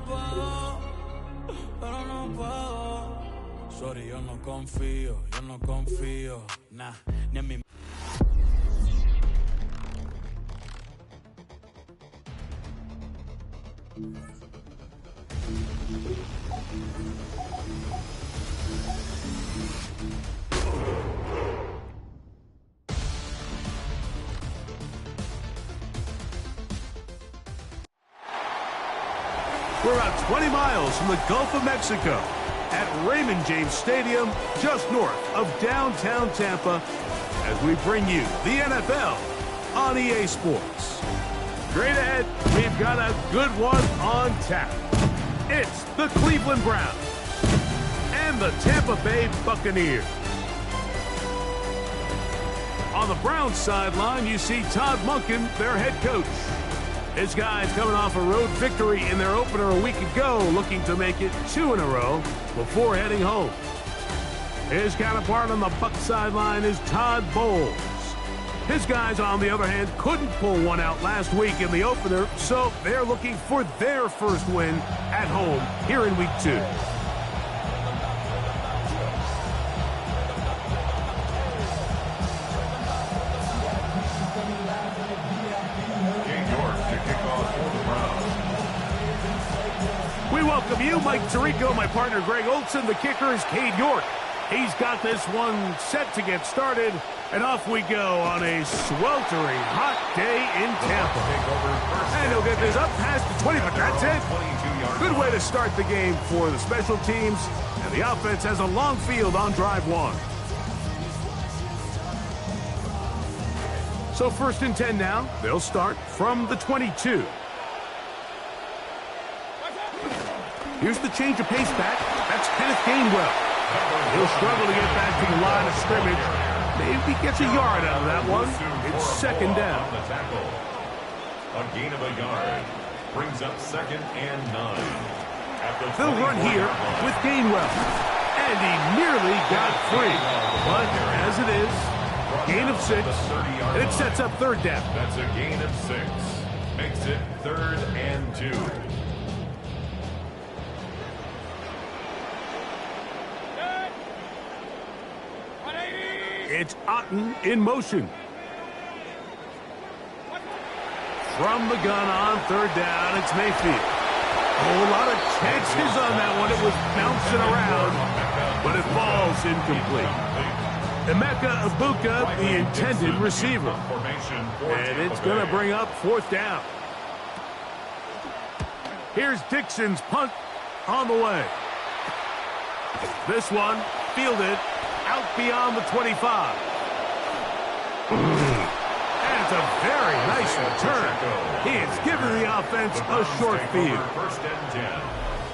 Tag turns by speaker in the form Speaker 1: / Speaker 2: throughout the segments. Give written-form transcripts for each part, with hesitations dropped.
Speaker 1: puedo, pero no puedo. Sorry, yo no confío, nah, ni en mi...
Speaker 2: We're about 20 miles from the Gulf of Mexico at Raymond James Stadium, just north of downtown Tampa, as we bring you the NFL on EA Sports. Straight ahead, we've got a good one on tap. It's the Cleveland Browns and the Tampa Bay Buccaneers. On the Browns sideline, you see Todd Monken, their head coach. His guys coming off a road victory in their opener a week ago, looking to make it 2 in a row before heading home. His counterpart on the Bucs sideline is Todd Bowles. His guys, on the other hand, couldn't pull one out last week in the opener, so they're looking for their first win at home here in Week 2. We welcome you, Mike Tirico, my partner Greg Olson. The kicker is Cade York. He's got this one set to get started, and off we go on a sweltering hot day in Tampa. And he'll get this up past the 20, but that's it. Good way to start the game for the special teams, and the offense has a long field on drive 1. So 1st and 10 now. They'll start from the 22. Here's the change of pace back. That's Kenneth Gainwell. He'll struggle to get back to the line of scrimmage. Maybe gets a yard out of that one. It's 2nd down.
Speaker 3: A gain of a yard brings up 2nd and 9.
Speaker 2: They'll run here with Gainwell. And he nearly got free. But as it is, gain of 6. And it sets up 3rd down.
Speaker 3: That's a gain of 6. Makes it 3rd and 2.
Speaker 2: It's Otten in motion. From the gun on 3rd down, it's Mayfield. Oh, a lot of chances on that one. It was bouncing around, but it falls incomplete. Emeka Ibuka, the intended receiver. And it's going to bring up 4th down. Here's Dixon's punt on the way. This one fielded out beyond the 25. And it's a very nice return. He has given the offense a short field.
Speaker 3: 1st and 10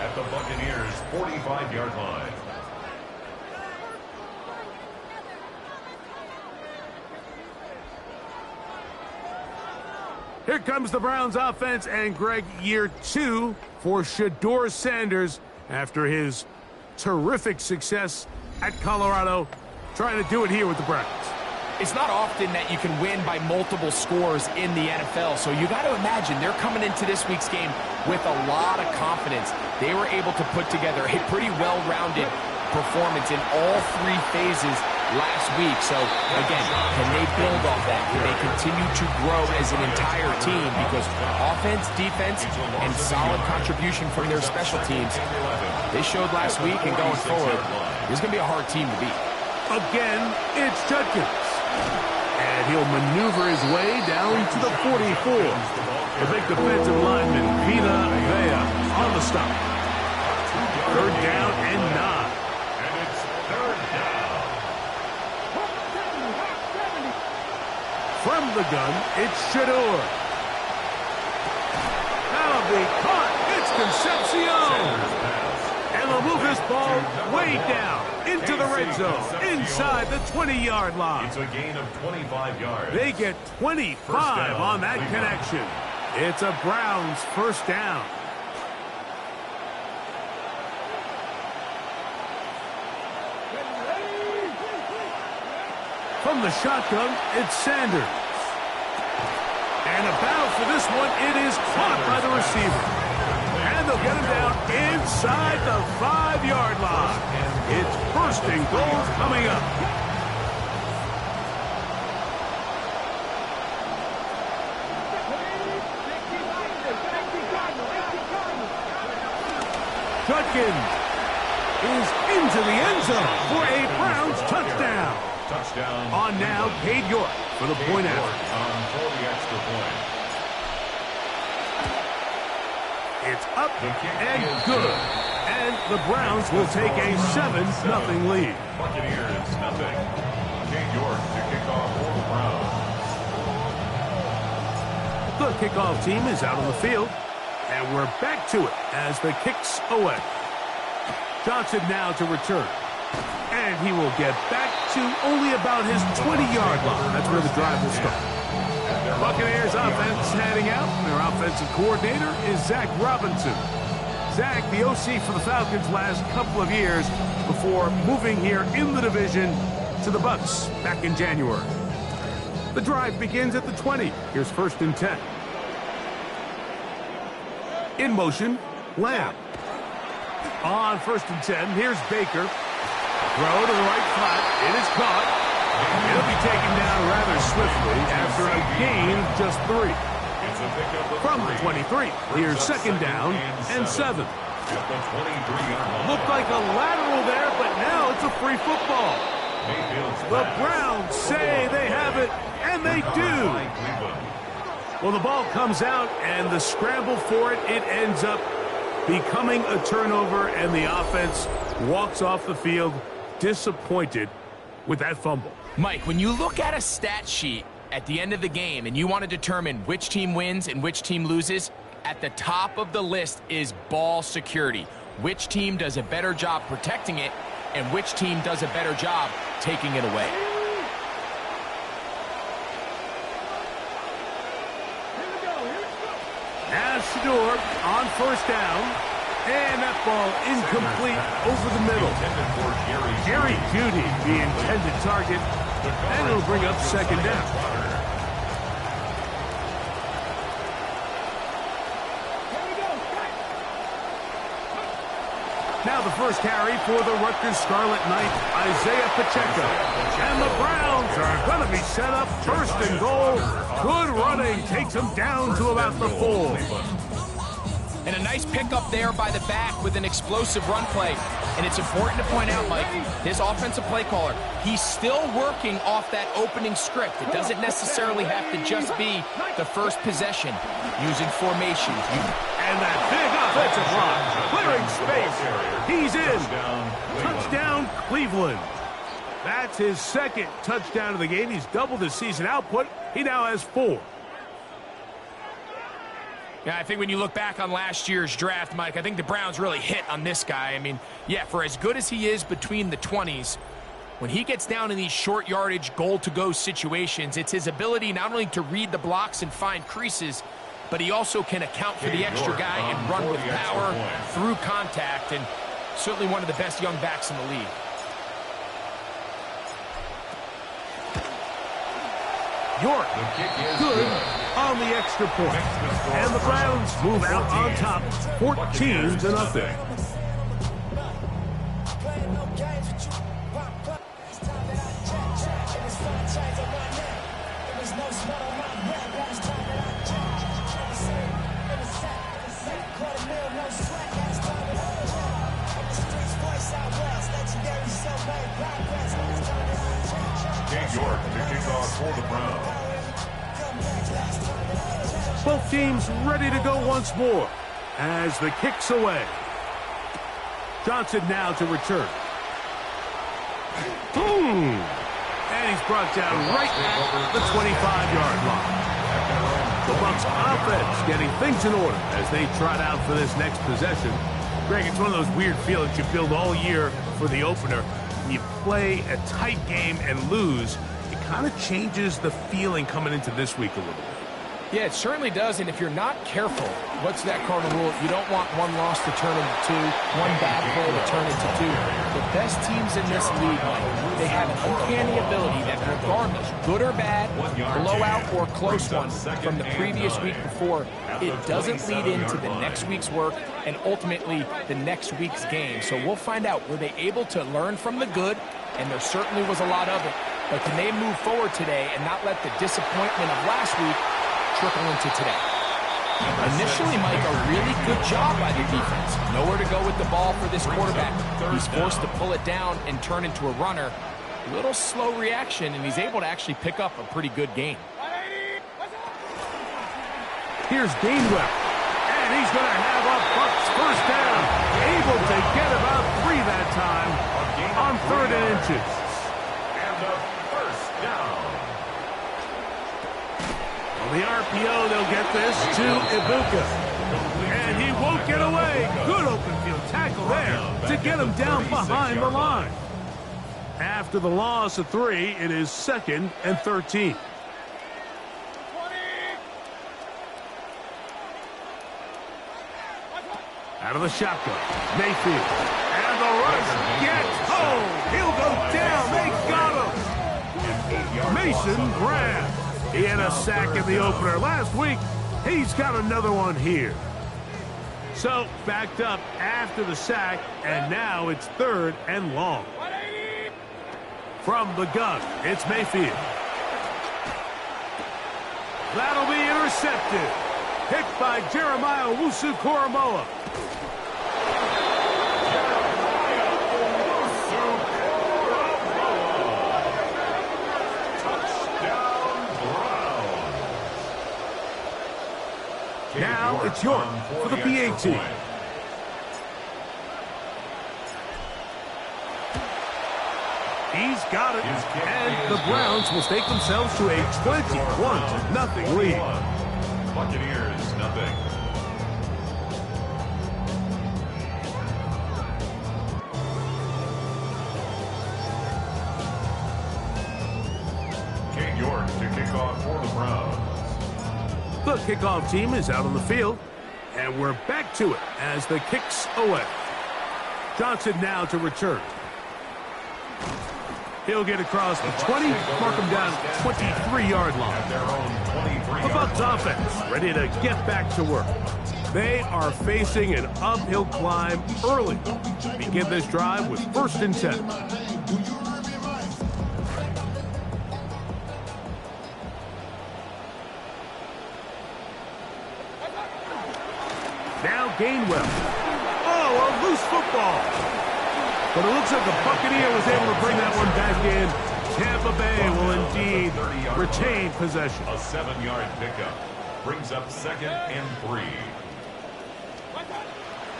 Speaker 3: at the Buccaneers' 45-yard line.
Speaker 2: Here comes the Browns offense, and Greg, year 2 for Shedeur Sanders after his terrific success at Colorado, trying to do it here with the Browns.
Speaker 4: It's not often that you can win by multiple scores in the NFL, so you got to imagine they're coming into this week's game with a lot of confidence. They were able to put together a pretty well-rounded performance in all 3 phases last week. So, again, can they build off that? Can they continue to grow as an entire team? Because offense, defense, and solid contribution from their special teams, they showed last week and going forward, this is going to be a hard team to beat.
Speaker 2: Again, it's Judkins. And he'll maneuver his way down to the 44. The big defensive lineman, Vita Vea, on the stop. 3rd down and 9.
Speaker 3: And it's 3rd down.
Speaker 2: From the gun, it's Shedeur. That'll be caught. It's Concepcion. And they'll move this ball way down into the red zone, inside the 20-yard line.
Speaker 3: It's a gain of 25 yards.
Speaker 2: They get 25 on that connection. It's a Browns 1st down. From the shotgun, it's Sanders. And a battle for this one, it is caught by the receiver. And they'll get him down inside the 5-yard line. It's first and goal coming up. Judkins is into the end zone for a Browns touchdown. On now, Cade York for the point after.
Speaker 3: For the extra point.
Speaker 2: It's up and good. And the Browns will take a 7-0 lead.
Speaker 3: Buccaneers, nothing. Cade York to kick off for the Browns.
Speaker 2: The kickoff team is out on the field. And we're back to it as the kick's away. Johnson now to return. And he will get back to only about his 20-yard line. That's where the drive will start. Buccaneers offense heading out. Their offensive coordinator is Zach Robinson. Zach, the OC for the Falcons last couple of years before moving here in the division to the Bucs back in January. The drive begins at the 20. Here's first and 10. In motion, Lamb. On first and 10, here's Baker. Throw to the right flat. It is caught. It'll be taken down rather swiftly after a gain of just 3. From the 23, here's second down and 7. Looked like a lateral there, but now it's a free football. The Browns say they have it, and they do. Well, the ball comes out, and the scramble for it, it ends up becoming a turnover, and the offense walks off the field disappointed with that fumble.
Speaker 4: Mike, when you look at a stat sheet at the end of the game and you want to determine which team wins and which team loses, at the top of the list is ball security. Which team does a better job protecting it and which team does a better job taking it away.
Speaker 2: Now Shador on first down, and that ball incomplete over the middle. Jerry Jeudy, the intended target, and it'll bring up second down. Now the first carry for the Rutgers Scarlet Knight, Isaiah Pacheco. And the Browns are going to be set up first and goal. Good running takes them down to about the 4.
Speaker 4: And a nice pickup there by the back with an explosive run play. And it's important to point out, Mike, this offensive play caller, he's still working off that opening script. It doesn't necessarily have to just be the first possession. Using formation.
Speaker 2: And that big offensive line, clearing space. He's in. Touchdown, Cleveland. That's his second touchdown of the game. He's doubled his season output. He now has 4.
Speaker 4: Yeah, I think when you look back on last year's draft, Mike, I think the Browns really hit on this guy. I mean, yeah, for as good as he is between the 20s, when he gets down in these short yardage, goal-to-go situations, it's his ability not only to read the blocks and find creases, but he also can account for the extra guy and run with power through contact, and certainly one of the best young backs in the league.
Speaker 2: York, good on the extra point. And the Browns move out on top, 14-0.
Speaker 3: Cade York to kick off for the Browns.
Speaker 2: Both teams ready to go once more as the kick's away. Johnson now to return. Boom! And he's brought down right at the 25-yard line. The Bucs offense getting things in order as they trot out for this next possession. Greg, it's one of those weird feelings you build all year for the opener. When you play a tight game and lose, it kind of changes the feeling coming into this week a little bit.
Speaker 4: Yeah, it certainly does, and if you're not careful, what's that cardinal rule? You don't want one loss to turn into two, one bad play to turn into two. The best teams in this league, Mike, they have an uncanny ability that regardless, good or bad, blowout or close one from the previous week before, it doesn't lead into the next week's work and ultimately the next week's game. So we'll find out, were they able to learn from the good? And there certainly was a lot of it. But can they move forward today and not let the disappointment of last week trickle into today? Initially, Mike, a really good job by the defense. Nowhere to go with the ball for this quarterback. He's forced to pull it down and turn into a runner. A little slow reaction, and he's able to actually pick up a pretty good gain.
Speaker 2: Here's Gainwell, and he's going to have a Bucs first down. Able to get about 3 that time on 3rd and inches.
Speaker 3: And the first down.
Speaker 2: On the RPO, they'll get this to Ibuka. And he won't get away. Good open field tackle there to get him down behind the line. After the loss of 3, it is 2nd and 13. Out of the shotgun, Mayfield. And the rush gets home. He'll go down. They got him. Mason Graham. He had a sack in the opener last week. He's got another one here. So, backed up after the sack, and now it's 3rd and long. From the gun, it's Mayfield. That'll be intercepted. Picked by Jeremiah Owusu-Koramoah. Now it's York for the PAT. He's got it, and the Browns will stake themselves to a 21-0 lead.
Speaker 3: Buccaneers, nothing. Kate York to kick off for the Browns.
Speaker 2: The kickoff team is out on the field, and we're back to it as the kick's away. Johnson now to return. He'll get across the 20, mark him down 23-yard line. The Bucs offense ready to get back to work. They are facing an uphill climb early. Begin this drive with 1st and 10. Now Gainwell. Oh, a loose football. But it looks like the Buccaneer was able to bring that one back in. Tampa Bay will indeed retain possession.
Speaker 3: A 7-yard pickup brings up 2nd and 3.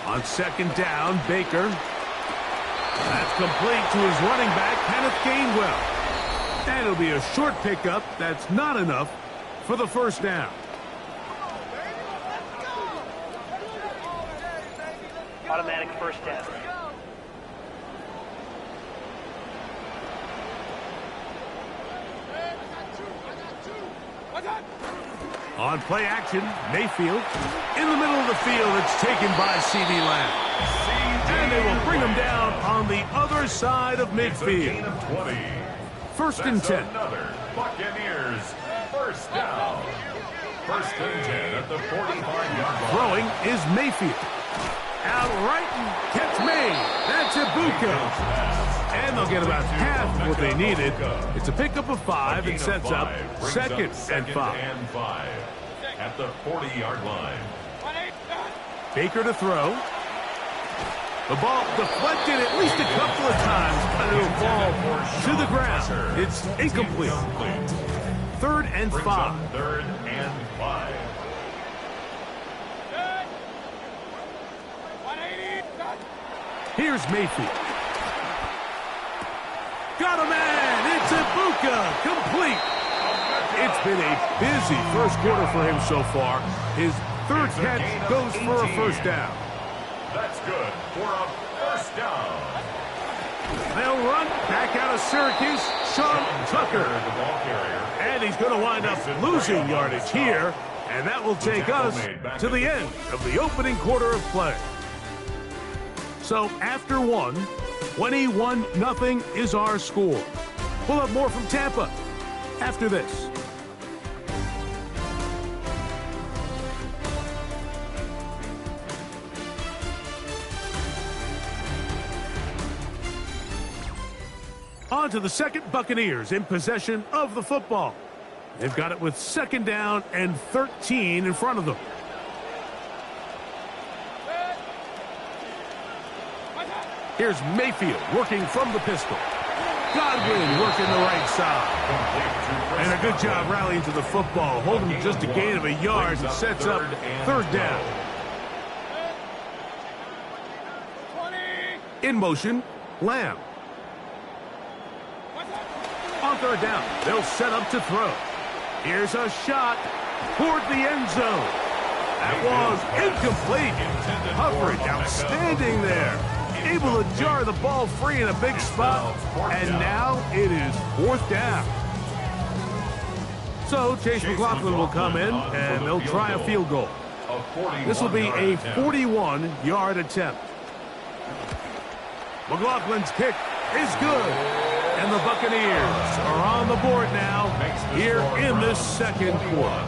Speaker 2: On 2nd down, Baker. That's complete to his running back, Kenneth Gainwell. And it'll be a short pickup. That's not enough for the 1st down.
Speaker 5: Automatic 1st down.
Speaker 2: On play action, Mayfield. In the middle of the field, it's taken by C.D. Lamb. And they will bring him down on the other side of midfield. 1st and 10.
Speaker 3: Another Buccaneers 1st down. 1st and 10 at the 45-yard line.
Speaker 2: Throwing is Mayfield. Out right and gets made. That's Ibuka. And they'll get about half of what they needed. It's a pickup of 5 and sets up 2nd and 5.
Speaker 3: At the 40-yard line.
Speaker 2: Baker to throw. The ball deflected at least a couple of times, but it'll fall to the ground. It's incomplete. 3rd and 5.
Speaker 3: 3rd and 5.
Speaker 2: Here's Mayfield. Got a man. It's Ibuka. Complete. It's been a busy first quarter for him so far. His 3rd catch goes for a 1st down.
Speaker 3: That's good for a 1st down.
Speaker 2: They'll run back out of Syracuse. Sean Tucker.
Speaker 3: The ball carrier.
Speaker 2: And he's going to wind up losing yardage here And that will take us to the end of the opening quarter of play. So after one, 21-0 is our score. We'll have more from Tampa after this. On to the second, Buccaneers in possession of the football. They've got it with 2nd down and 13 in front of them. Here's Mayfield working from the pistol. Godwin working the right side. And a good job rallying to the football. Holding just a gain of a yard and sets up 3rd down. In motion, Lamb. On 3rd down, they'll set up to throw. Here's a shot toward the end zone. That was incomplete. Coverage outstanding there. Able to jar the ball free in a big spot. And now it is 4th down. So Chase McLaughlin will come in, and they'll try a field goal. This will be a 41-yard attempt. McLaughlin's kick is good. And the Buccaneers are on the board now here in this 2nd quarter.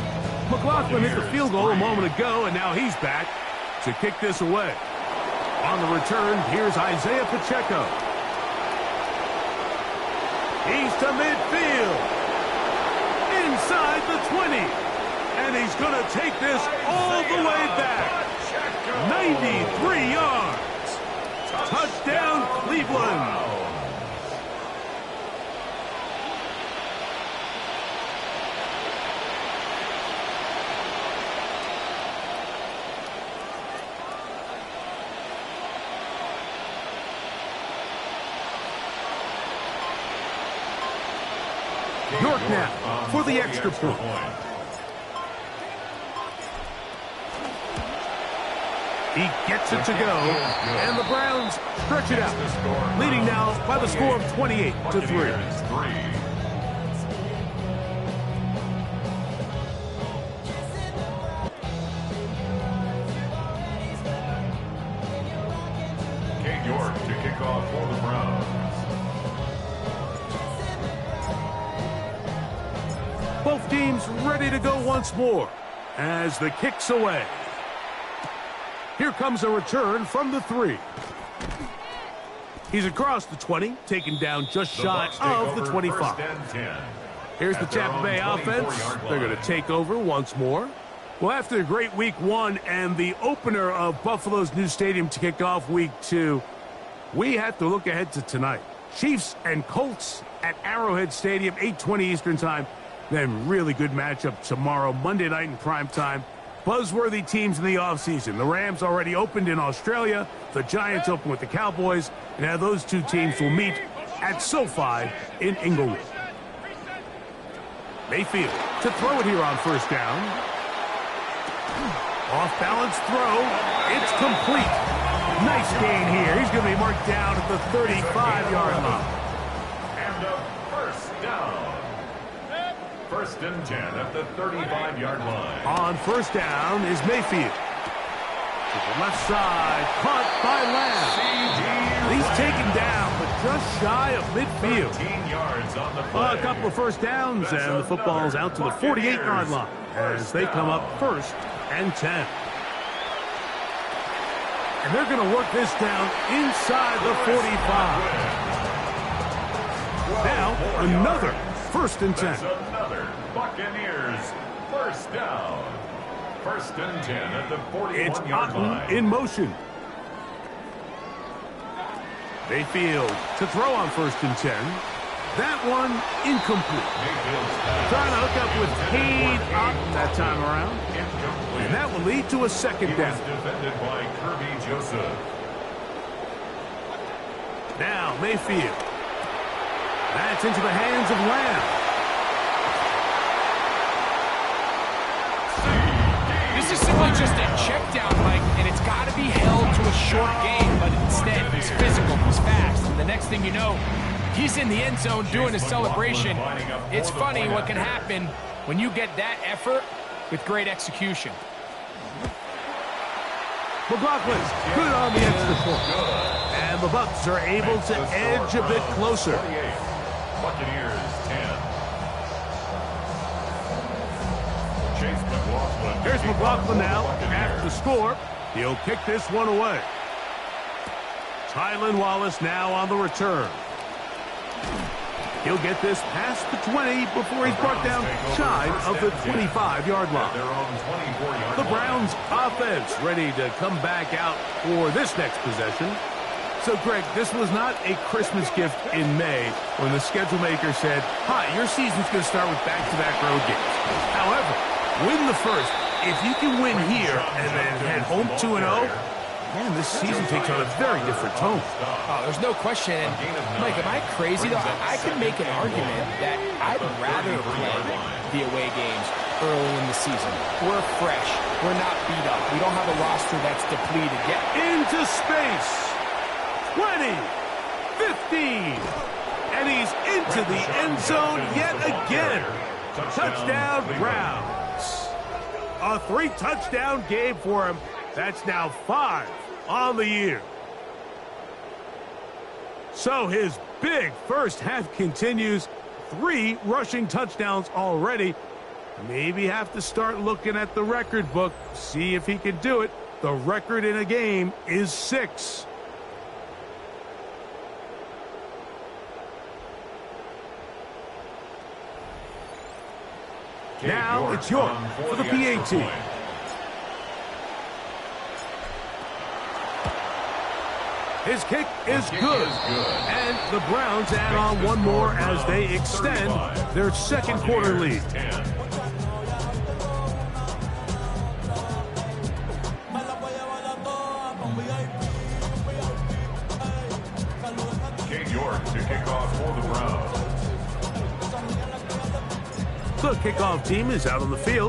Speaker 2: McLaughlin hit the field goal a moment ago, and now he's back to kick this away. On the return, here's Isaiah Pacheco. He's to midfield. Inside the 20. And he's going to take this all the way back. 93 yards. Touchdown, Cleveland. York now for the extra point. He gets it to go, and the Browns stretch it out, leading now by the score of 28-3.
Speaker 3: York to kick off for the Browns.
Speaker 2: Both teams ready to go once more as the kick's away. Here comes a return from the 3. He's across the 20, taken down just shy of the 25. Here's the Tampa Bay offense. They're going to take over once more. Well, after a great week 1 and the opener of Buffalo's new stadium to kick off week 2, we have to look ahead to tonight. Chiefs and Colts at Arrowhead Stadium, 8:20 Eastern time. Then really good matchup tomorrow, Monday night in prime time. Buzzworthy teams in the offseason. The Rams already opened in Australia. The Giants open with the Cowboys. And now those two teams will meet at SoFi in Inglewood. Mayfield to throw it here on 1st down. Off-balance throw. It's complete. Nice gain here. He's going to be marked down at the 35-yard line.
Speaker 3: And a 1st down. 1st and 10 at the 35-yard line.
Speaker 2: On 1st down is Mayfield. To the left side, caught by Lamb. He's taken down, but just shy of midfield.
Speaker 3: 13 yards on the play.
Speaker 2: A couple of 1st downs, and the football's out to the 48-yard line as they come up 1st and 10. And they're going to work this down inside the 45. Now, another 1st and 10.
Speaker 3: Another Buccaneers 1st down. 1st and 10 at the 41-yard line.
Speaker 2: It's in motion. Mayfield to throw on 1st and 10. That one incomplete. Trying to hook up with Cade Otton that time around. And that will lead to a 2nd down.
Speaker 3: Defended by Kirby Joseph.
Speaker 2: Now Mayfield. That's into the hands of Lamb.
Speaker 4: This is simply just a check down, Mike, and it's got to be held to a short game, but instead he's physical, he's fast, and the next thing you know, he's in the end zone doing a celebration. It's funny what can happen when you get that effort with great execution.
Speaker 2: McLaughlin, good on the extra point. And the Bucs are able to edge a bit closer.
Speaker 3: Buccaneers 10. Chase McLaughlin.
Speaker 2: Here's McLaughlin now at the score. He'll kick this one away. Tylan Wallace now on the return. He'll get this past the 20 before he's brought down shy of the 25-yard line. The Browns offense ready to come back out for this next possession. So, Greg, this was not a Christmas gift in May when the schedule maker said, hi, your season's going to start with back-to-back road games. However, win the first. If you can win here and then head home 2-0, man, this season takes on a very different tone.
Speaker 4: Oh, there's no question. And, Mike, am I crazy, though? I could make an argument that I'd rather play the away games early in the season. We're fresh. We're not beat up. We don't have a roster that's depleted yet.
Speaker 2: Into space. 20, 15. And he's into the end zone yet again. Touchdown, Browns. A 3-touchdown game for him. That's now 5 on the year. So his big first half continues. 3 rushing touchdowns already. Maybe have to start looking at the record book, see if he can do it. The record in a game is 6. Now it's York for the PAT. His kick is good. And the Browns add on one more as they extend their second quarter lead.
Speaker 3: York to kick off for the Browns.
Speaker 2: The kickoff team is out on the field.